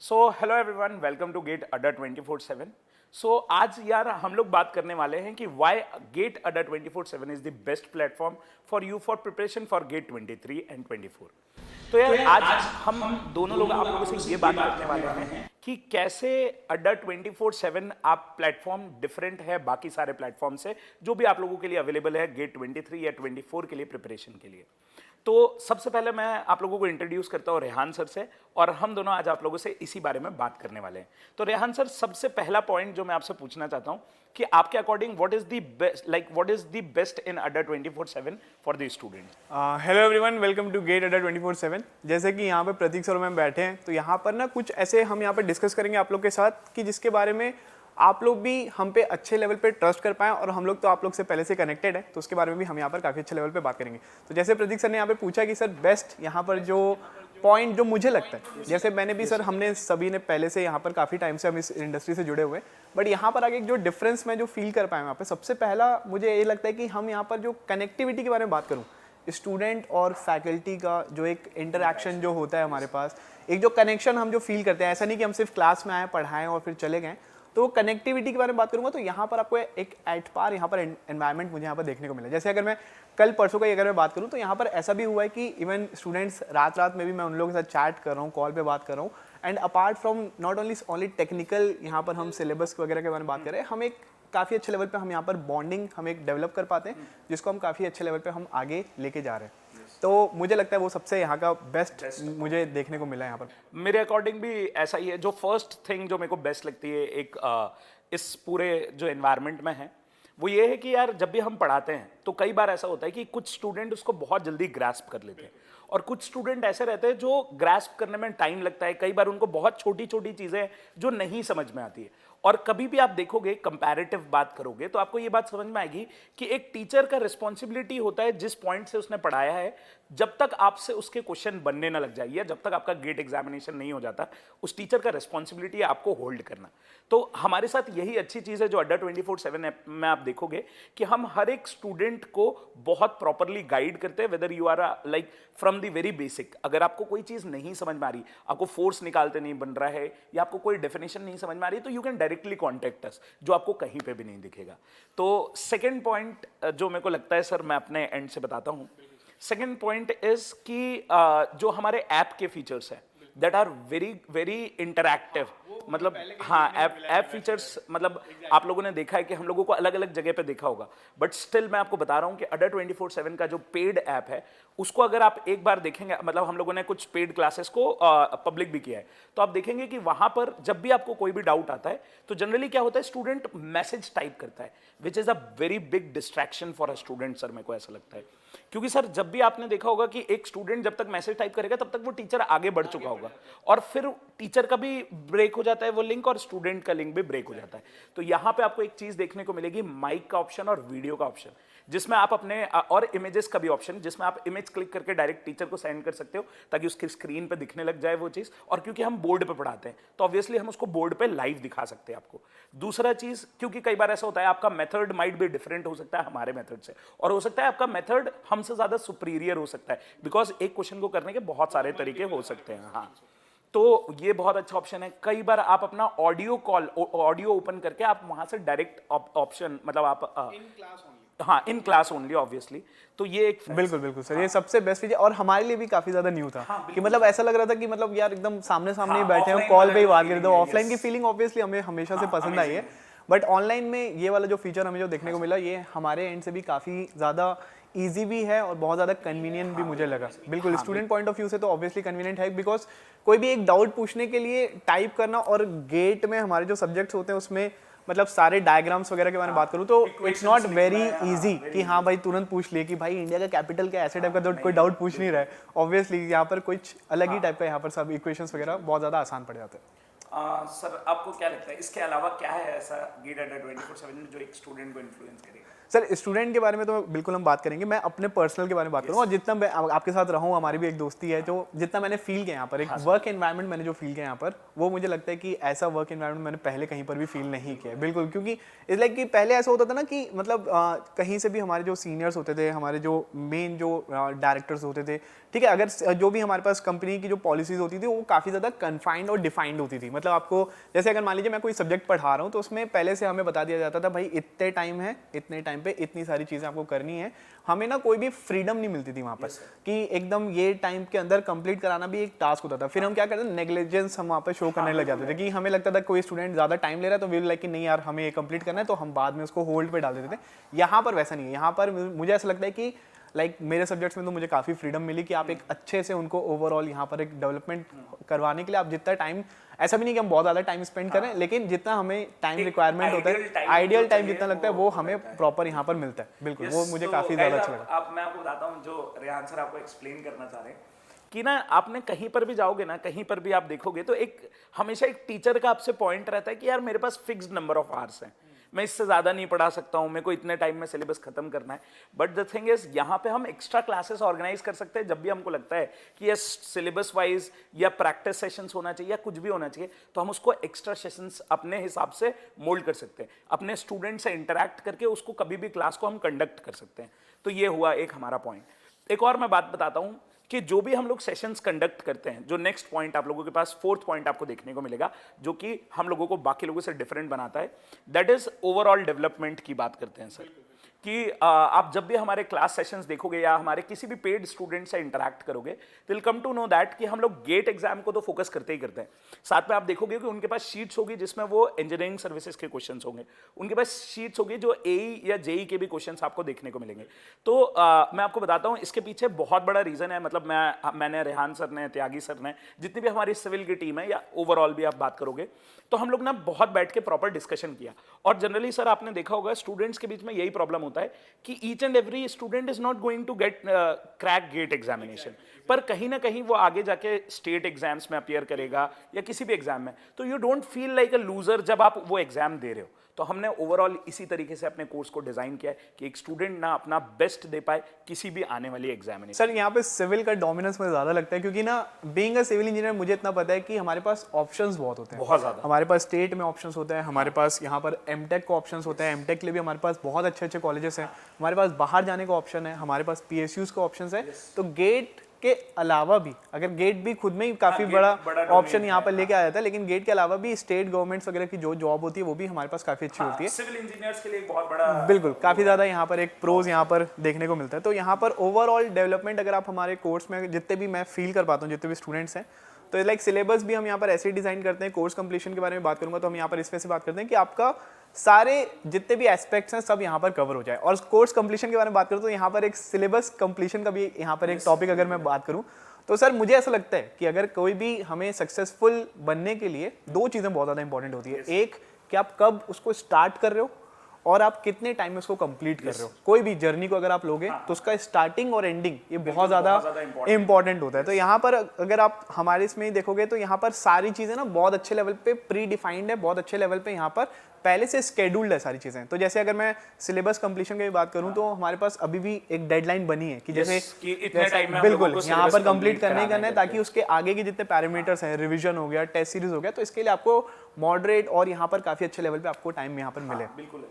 So hello everyone, welcome to GATE Adda 24/7। सो आज यार हम लोग बात करने वाले हैं कि Y GATE Adda 24/7 is the best platform for you for preparation for GATE 23 and 24। तो यार आज हम दोनों लोग आप लोगों से ये बात करने वाले हैं कि कैसे अड्डा 24/7 आप प्लेटफॉर्म डिफरेंट है बाकी सारे प्लेटफॉर्म से जो भी आप लोगों के लिए अवेलेबल है गेट 23 या 24 के लिए प्रिपरेशन के लिए। तो सबसे पहले मैं आप लोगों को इंट्रोड्यूस करता हूँ रेहान सर से, और हम दोनों आज आप लोगों से इसी बारे में बात करने वाले हैं। तो रेहान सर, सबसे पहला पॉइंट जो मैं आपसे पूछना चाहता हूँ कि आपके according what is the best in Adda 24/7 for the student. Hello everyone, welcome to GATE Adda 24/7। जैसे कि यहाँ पे प्रतीक सर मैम बैठे हैं, तो यहाँ पर ना कुछ ऐसे हम यहाँ पे डिस्कस करेंगे आप लोग के साथ कि जिसके बारे में आप लोग भी हम पे अच्छे लेवल पे ट्रस्ट कर पाएं, और हम लोग तो आप लोग से पहले से कनेक्टेड है, तो उसके बारे में भी हम यहाँ पर काफ़ी अच्छे लेवल पे बात करेंगे। तो जैसे प्रतीक सर ने यहाँ पे पूछा कि सर बेस्ट यहाँ पर जो पॉइंट जो मुझे लगता है, जैसे मैंने भी सर हमने सभी ने पहले से यहाँ पर काफ़ी टाइम से हम इस इंडस्ट्री से जुड़े हुए हैं, बट यहाँ पर आगे जो डिफरेंस मैं जो फील कर पाया यहाँ पे, सबसे पहला मुझे ये लगता है कि हम यहाँ पर जो कनेक्टिविटी के बारे में बात करूँ, स्टूडेंट और फैकल्टी का जो एक इंटरेक्शन जो होता है हमारे पास, एक जो कनेक्शन हम जो फील करते हैं, ऐसा नहीं कि हम सिर्फ क्लास में आए पढ़ाएं और फिर चले गए। तो कनेक्टिविटी के बारे में बात करूंगा तो यहाँ पर आपको एक एट पार यहाँ पर एनवायरनमेंट मुझे यहाँ पर देखने को मिला। जैसे अगर मैं कल परसों का अगर मैं बात करूँ तो यहाँ पर ऐसा भी हुआ है कि इवन स्टूडेंट्स रात में भी मैं उन लोगों के साथ चैट कर रहा हूँ, कॉल पे बात कर रहा हूँ, and apart from not only technical यहाँ पर हम सिलेबस वगैरह के बारे में बात कर रहे हैं, हम एक काफ़ी अच्छे लेवल पे हम यहाँ पर बॉन्डिंग हम एक डेवलप कर पाते हैं, जिसको हम काफ़ी अच्छे लेवल पे हम आगे लेके जा रहे हैं। तो मुझे लगता है वो सबसे यहाँ का बेस्ट मुझे देखने को मिला यहाँ पर। मेरे अकॉर्डिंग भी ऐसा ही है। जो फर्स्ट थिंग जो मेरे को बेस्ट लगती है एक इस पूरे जो एनवायरनमेंट में है, वो ये है कि यार जब भी हम पढ़ाते हैं तो कई बार ऐसा होता है कि कुछ स्टूडेंट उसको बहुत जल्दी ग्रास्प कर लेते हैं, और कुछ स्टूडेंट ऐसे रहते हैं जो ग्रास्प करने में टाइम लगता है। कई बार उनको बहुत छोटी छोटी चीज़ें जो नहीं समझ में आती है। और कभी भी आप देखोगे, कंपैरेटिव बात करोगे, तो आपको ये बात समझ में आएगी कि एक टीचर का रिस्पॉन्सिबिलिटी होता है जिस पॉइंट से उसने पढ़ाया है, जब तक आपसे उसके क्वेश्चन बनने ना लग जाए या जब तक आपका गेट एग्जामिनेशन नहीं हो जाता, उस टीचर का रिस्पॉन्सिबिलिटी है आपको होल्ड करना। तो हमारे साथ यही अच्छी चीज़ है जो अड्डा 24/7 में आप देखोगे कि हम हर एक स्टूडेंट को बहुत प्रॉपरली गाइड करते हैं, whether you are like from the very basic. अगर आपको कोई चीज़ नहीं समझ में आ रही, आपको फोर्स निकालते नहीं बन रहा है, या आपको कोई डेफिनेशन नहीं समझ में आ रही, तो you can directly contact us, जो आपको कहीं पे भी नहीं दिखेगा। तो सेकेंड पॉइंट जो मेरे को लगता है सर, मैं अपने एंड से बताता हूँ। सेकेंड पॉइंट इज कि जो हमारे ऐप के फीचर्स हैं that are very very interactive. मतलब हाँ, ऐप फीचर्स, मतलब आप लोगों ने देखा है कि हम लोगों को अलग अलग जगह पे देखा होगा, बट स्टिल मैं आपको बता रहा हूँ कि अड्डा 24/7 का जो पेड ऐप है, उसको अगर आप एक बार देखेंगे, मतलब हम लोगों ने कुछ पेड क्लासेस को पब्लिक भी किया है, तो आप देखेंगे कि वहां पर जब भी आपको कोई भी डाउट आता है तो जनरली क्या होता है, स्टूडेंट मैसेज टाइप करता है, which is a very big distraction for a student sir, मेरे को ऐसा लगता है। क्योंकि सर जब भी आपने देखा होगा कि एक स्टूडेंट जब तक मैसेज टाइप करेगा तब तक वो टीचर आगे बढ़ चुका होगा, और फिर टीचर का भी ब्रेक हो जाता है वो लिंक, और स्टूडेंट का लिंक भी ब्रेक हो जाता है। तो यहां पे आपको एक चीज देखने को मिलेगी, माइक का ऑप्शन और वीडियो का ऑप्शन, जिसमें आप अपने और इमेजेस का भी ऑप्शन, जिसमें आप इमेज क्लिक करके डायरेक्ट टीचर को सेंड कर सकते हो ताकि उसकी स्क्रीन पे दिखने लग जाए वो चीज। और क्योंकि हम बोर्ड पे पढ़ाते हैं तो ऑब्वियसली हम उसको बोर्ड पे लाइव दिखा सकते हैं आपको। दूसरा चीज, क्योंकि कई बार ऐसा होता है आपका मेथड माइट भी डिफरेंट हो सकता है हमारे मेथड से, और हो सकता है आपका मेथड हमसे ज्यादा सुपीरियर हो सकता है, बिकॉज एक क्वेश्चन को करने के बहुत सारे तरीके हो सकते हैं। हाँ, तो ये बहुत अच्छा ऑप्शन है। कई बार आप अपना ऑडियो ओपन करके आप वहां से डायरेक्ट ऑप्शन, मतलब आप हाँ, इन क्लास ओनली ऑब्वियसली। तो ये एक बिल्कुल सर, ये सबसे बेस्ट फीचर, और हमारे लिए भी काफी ज्यादा न्यू था। कि मतलब ऐसा लग रहा था कि मतलब यार एकदम सामने सामने ही बैठे हैं, कॉल पे ही बात कर रहे थे। ऑफलाइन की फीलिंग ऑब्वियसली हमें हमेशा से पसंद आई है, बट ऑनलाइन में ये वाला जो फीचर हमें जो देखने को मिला, ये हमारे एंड से भी काफी ज्यादा ईजी भी है और बहुत ज़्यादा कन्वीनियंट भी मुझे लगा। बिल्कुल स्टूडेंट पॉइंट ऑफ व्यू से तो ऑब्वियसली कन्वीनियंट है, बिकॉज कोई भी एक डाउट पूछने के लिए टाइप करना, और गेट में हमारे जो सब्जेक्ट्स होते हैं उसमें मतलब सारे डायग्राम्स वगैरह के बारे में बात करूँ तो इट्स नॉट वेरी इजी कि हाँ भाई तुरंत पूछ लिए कि भाई इंडिया का कैपिटल क्या, ऐसे टाइप का तो कोई डाउट पूछ नहीं रहा है। ऑब्वियसली यहाँ पर कुछ अलग ही टाइप का यहाँ पर सब इक्वेशंस वगैरह बहुत ज़्यादा आसान पड़ जाते हैं। सर आपको क्या लगता है इसके अलावा क्या है ऐसा गेट अड्डा 24/7 जो एक स्टूडेंट को इन्फ्लुएंस करेगा? सर स्टूडेंट के बारे में तो बिल्कुल हम बात करेंगे, मैं अपने पर्सनल के बारे में बात करूँगा, और जितना मैं आपके साथ रहा हूँ, हमारी भी एक दोस्ती है, जो जितना मैंने फील किया यहाँ पर, एक वर्क एनवायरनमेंट मैंने जो फील किया यहाँ पर, वो मुझे लगता है कि ऐसा वर्क एनवायरनमेंट मैंने पहले कहीं पर भी फील नहीं किया है। बिल्कुल, क्योंकि इट्स लाइक कि पहले ऐसा होता था ना कि मतलब कहीं से भी हमारे जो सीनियर्स होते थे, हमारे जो मेन जो डायरेक्टर्स होते थे, ठीक है। अगर जो भी हमारे पास कंपनी की जो पॉलिसीज होती थी वो काफ़ी ज़्यादा कन्फाइंड और डिफाइंड होती थी। मतलब आपको जैसे अगर मान लीजिए मैं कोई सब्जेक्ट पढ़ा रहा हूँ तो उसमें पहले से हमें बता दिया जाता था भाई इतने टाइम है, इतने टाइम पे इतनी सारी चीज़ें आपको करनी है। हमें ना कोई भी फ्रीडम नहीं मिलती थी वहाँ पर कि एकदम ये टाइम के अंदर कंप्लीट कराना भी एक टास्क होता था। फिर हम क्या करते थे, नेग्लिजेंस हम वहाँ पर शो करने लग जाते थे कि हमें लगता था कोई स्टूडेंट ज़्यादा टाइम ले रहा है तो वी लाइक कि नहीं यार हमें ये कंप्लीट करना है, तो हम बाद में उसको होल्ड पे डाल देते थे। यहाँ पर वैसा नहीं है। यहाँ पर मुझे ऐसा लगता है कि मेरे सब्जेक्ट्स में तो मुझे काफ़ी फ्रीडम मिली कि आप एक अच्छे से उनको ओवरऑल यहाँ पर एक डेवलपमेंट करवाने के लिए आप जितना टाइम, ऐसा भी नहीं कि हम बहुत ज़्यादा टाइम स्पेंड करें, लेकिन जितना हमें टाइम रिक्वायरमेंट होता है, आइडियल टाइम जितना लगता है वो हमें प्रॉपर यहाँ पर मिलता है। बिल्कुल, वो मुझे काफ़ी ज़्यादा अच्छा लगा। अब मैं आपको बताता हूँ जो रेहान सर आपको एक्सप्लेन करना चाह रहे हैं कि ना आपने कहीं पर भी जाओगे ना, कहीं पर भी आप देखोगे तो एक हमेशा एक टीचर का आपसे पॉइंट रहता है कि यार मेरे पास फिक्स्ड नंबर ऑफ आवर्स हैं, मैं इससे ज़्यादा नहीं पढ़ा सकता हूँ, मेरे को इतने टाइम में सिलेबस खत्म करना है। बट द थिंग इज यहाँ पे हम एक्स्ट्रा क्लासेस ऑर्गेनाइज कर सकते हैं जब भी हमको लगता है कि ये सिलेबस वाइज या प्रैक्टिस सेशंस होना चाहिए या कुछ भी होना चाहिए, तो हम उसको एक्स्ट्रा सेशंस अपने हिसाब से मोल्ड कर सकते हैं, अपने स्टूडेंट से इंटरैक्ट करके उसको कभी भी क्लास को हम कंडक्ट कर सकते हैं। तो ये हुआ एक हमारा पॉइंट। एक और मैं बात बताता हूँ कि जो भी हम लोग सेशंस कंडक्ट करते हैं, जो नेक्स्ट पॉइंट आप लोगों के पास फोर्थ पॉइंट आपको देखने को मिलेगा जो कि हम लोगों को बाकी लोगों से डिफरेंट बनाता है, दैट इज ओवरऑल डेवलपमेंट की बात करते हैं सर। कि आप जब भी हमारे क्लास सेशंस देखोगे या हमारे किसी भी पेड स्टूडेंट से इंटरैक्ट करोगे तो will come to know that कि हम लोग गेट एग्जाम को तो फोकस करते ही करते हैं, साथ में आप देखोगे कि उनके पास शीट्स होगी जिसमें वो इंजीनियरिंग सर्विसेज के क्वेश्चंस होंगे, उनके पास शीट्स होगी जो एई या जेई के भी क्वेश्चंस आपको देखने को मिलेंगे। तो मैं आपको बताता हूँ इसके पीछे बहुत बड़ा रीजन है। मतलब मैंने रेहान सर ने, त्यागी सर ने, जितनी भी हमारी सिविल की टीम है या ओवरऑल भी आप बात करोगे तो हम लोग ना बहुत बैठ के प्रॉपर डिस्कशन किया। और जनरली सर आपने देखा होगा स्टूडेंट्स के बीच में यही प्रॉब्लम होता है कि each and every student is not going to get crack GATE examination, पर कहीं ना कहीं वो आगे जाके स्टेट एग्जाम्स में अपीयर करेगा या किसी भी एग्जाम में, तो you don't feel like a loser जब आप वो एग्जाम दे रहे हो। तो हमने ओवरऑल इसी तरीके से अपने कोर्स को डिजाइन किया है कि एक स्टूडेंट ना अपना बेस्ट दे पाए किसी भी आने वाली एग्जामिनेशन। सर यहाँ पे सिविल का डोमिनेंस मुझे ज़्यादा लगता है क्योंकि ना बीइंग अ सिविल इंजीनियर मुझे इतना पता है कि हमारे पास ऑप्शंस बहुत होते हैं, बहुत ज़्यादा। हमारे पास स्टेट में ऑप्शंस होते हैं, हमारे पास यहाँ पर एमटेक का ऑप्शंस होते हैं, एमटेक के लिए भी हमारे पास बहुत अच्छे अच्छे कॉलेजेस हैं, हमारे पास बाहर जाने का ऑप्शन है, हमारे पास PSUs का ऑप्शंस है। तो गेट के अलावा भी, अगर गेट भी खुद में ही काफ़ी बड़ा ऑप्शन यहाँ पर लेके आ जाता है, लेकिन गेट के अलावा भी स्टेट गवर्नमेंट्स वगैरह की जो जॉब होती है वो भी हमारे पास काफ़ी अच्छी होती है। सिविल इंजीनियर्स के लिए एक बहुत बड़ा, बिल्कुल, काफ़ी ज़्यादा यहाँ पर एक प्रोज यहाँ पर देखने को मिलता है। तो यहाँ पर ओवरऑल डेवलपमेंट अगर आप हमारे कोर्स में जितने भी मैं फील कर पाता हूँ, जितने भी स्टूडेंट्स हैं, तो लाइक सिलेबस भी हम यहाँ पर ऐसे ही डिज़ाइन करते हैं। कोर्स कंप्लीशन के बारे में बात करूँगा तो हम यहाँ पर इसमें से बात करते हैं कि आपका सारे जितने भी एस्पेक्ट्स हैं सब यहाँ पर कवर हो जाए। और कोर्स कंप्लीशन के बारे में बात करूँ तो यहाँ पर एक सिलेबस कंप्लीशन का भी यहाँ पर एक टॉपिक अगर मैं बात करूँ तो सर मुझे ऐसा लगता है कि अगर कोई भी हमें सक्सेसफुल बनने के लिए दो चीज़ें बहुत ज़्यादा इंपॉर्टेंट होती है। एक कि आप कब उसको स्टार्ट कर रहे हो और आप कितने टाइम में उसको कंप्लीट कर रहे हो। कोई भी जर्नी को अगर आप लोगे तो उसका स्टार्टिंग और एंडिंग ये बहुत ज़्यादा इंपॉर्टेंट होता है। तो यहाँ पर अगर आप हमारे इसमें ही देखोगे तो यहाँ पर सारी चीज़ें ना बहुत अच्छे लेवल पे प्री डिफाइंड है, बहुत अच्छे लेवल पे यहाँ पर पहले से स्केड्यूल्ड है सारी चीज़ें। तो जैसे अगर मैं सिलेबस कंप्लीशन की बात करूँ तो हमारे पास अभी भी एक डेडलाइन बनी है कि जैसे बिल्कुल यहाँ पर कंप्लीट करना ही करना है, ताकि उसके आगे के जितने पैरामीटर्स हैं, रिविजन हो गया, टेस्ट सीरीज हो गया, तो इसके लिए आपको मॉडरेट और यहाँ पर काफ़ी अच्छे लेवल पे आपको टाइम यहाँ पर मिले। बिल्कुल।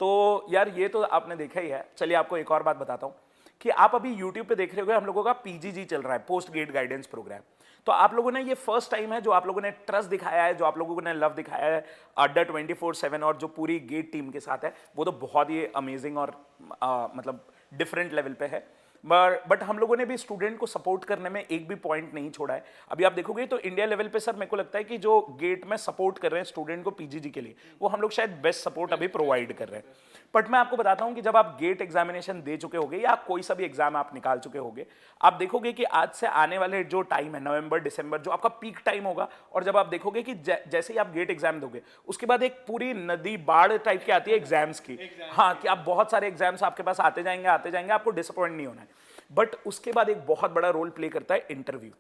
तो यार ये तो आपने देखा ही है। चलिए आपको एक और बात बताता हूँ कि आप अभी YouTube पे देख रहे होगे हम लोगों का PGG चल रहा है, पोस्ट गेट गाइडेंस प्रोग्राम। तो आप लोगों ने ये फर्स्ट टाइम है जो आप लोगों ने ट्रस्ट दिखाया है, जो आप लोगों ने लव दिखाया है अड्डा 24/7 और जो पूरी गेट टीम के साथ है, वो तो बहुत ही अमेजिंग और मतलब डिफरेंट लेवल पे है। बट हम लोगों ने भी स्टूडेंट को सपोर्ट करने में एक भी पॉइंट नहीं छोड़ा है। अभी आप देखोगे तो इंडिया लेवल पे सर मेरे को लगता है कि जो गेट में सपोर्ट कर रहे हैं स्टूडेंट को PGG के लिए, वो हम लोग शायद बेस्ट सपोर्ट अभी प्रोवाइड कर रहे हैं। बट मैं आपको बताता हूं कि जब आप गेट एग्जामिनेशन दे चुके होगे या कोई सा भी एग्जाम आप निकाल चुके होगे, आप देखोगे कि आज से आने वाले जो टाइम है नवंबर दिसंबर, जो आपका पीक टाइम होगा, और जब आप देखोगे कि जैसे ही आप गेट एग्जाम दोगे उसके बाद एक पूरी नदी बाढ़ टाइप की आती है एग्जाम्स की। हाँ, कि आप बहुत सारे एग्जाम्स आपके पास आते जाएंगे, आपको डिसअपॉइंट नहीं होना है। बट उसके बाद एक बहुत बड़ा रोल प्ले करता है इंटरव्यू।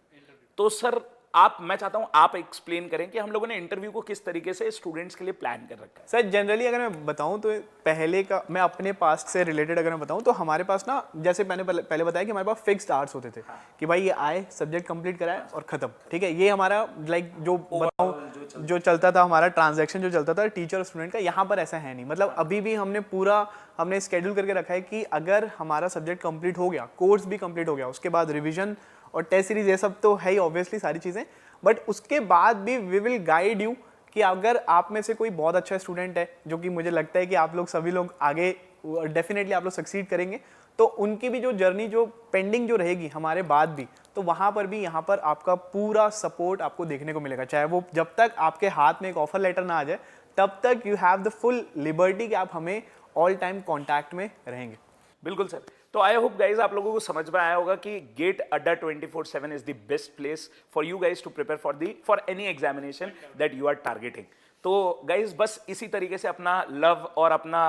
तो सर मैं चाहता हूं आप एक्सप्लेन करें कि हम लोगों ने इंटरव्यू को किस तरीके से स्टूडेंट्स के लिए प्लान कर रखा है। सर जनरली अगर मैं बताऊं तो पहले का मैं अपने पास्ट से रिलेटेड अगर मैं बताऊं तो हमारे पास ना, जैसे मैंने पहले बताया कि हमारे पास फिक्स्ड आवर्स होते थे कि भाई ये आए, सब्जेक्ट कंप्लीट कराए और खत्म, ठीक है। ये हमारा लाइक जो बताऊं जो चलता था हमारा ट्रांजैक्शन जो चलता था टीचर और स्टूडेंट का, यहाँ पर ऐसा है नहीं। मतलब अभी भी हमने स्केड्यूल करके रखा है कि अगर हमारा सब्जेक्ट कंप्लीट हो गया, कोर्स भी कंप्लीट हो गया, उसके बाद रिवीजन और टेस्ट सीरीज ये सब तो है ही ऑब्वियसली सारी चीज़ें, बट उसके बाद भी वी विल गाइड यू कि अगर आप में से कोई बहुत अच्छा स्टूडेंट है, जो कि मुझे लगता है कि आप लोग सभी लोग आगे डेफिनेटली आप लोग सक्सीड करेंगे, तो उनकी भी जो जर्नी जो पेंडिंग जो रहेगी हमारे बाद भी, तो वहाँ पर भी यहाँ पर आपका पूरा सपोर्ट आपको देखने को मिलेगा। चाहे वो जब तक आपके हाथ में एक ऑफर लेटर ना आ जाए तब तक you have the full liberty कि आप हमें ऑल टाइम कॉन्टैक्ट में रहेंगे। बिल्कुल सर। तो आई होप गाइज आप लोगों को समझ में आया होगा कि GATE Adda 24/7 is the best place for you guys to prepare for any examination that you are targeting. तो गाइज बस इसी तरीके से अपना लव और अपना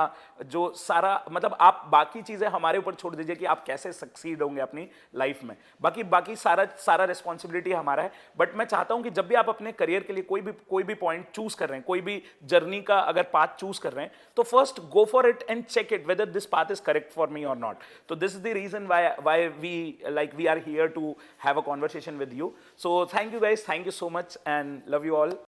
जो सारा मतलब आप बाकी चीज़ें हमारे ऊपर छोड़ दीजिए कि आप कैसे सक्सीड होंगे अपनी लाइफ में। बाकी सारा रिस्पॉन्सिबिलिटी हमारा है। बट मैं चाहता हूं कि जब भी आप अपने करियर के लिए कोई भी पॉइंट चूज कर रहे हैं, कोई भी जर्नी का अगर पाथ चूज कर रहे हैं, तो first go for it and check it whether this path is correct for me और नॉट। तो this is the reason why we are here to have a conversation with you. So thank you guys, thank you so much and love you all.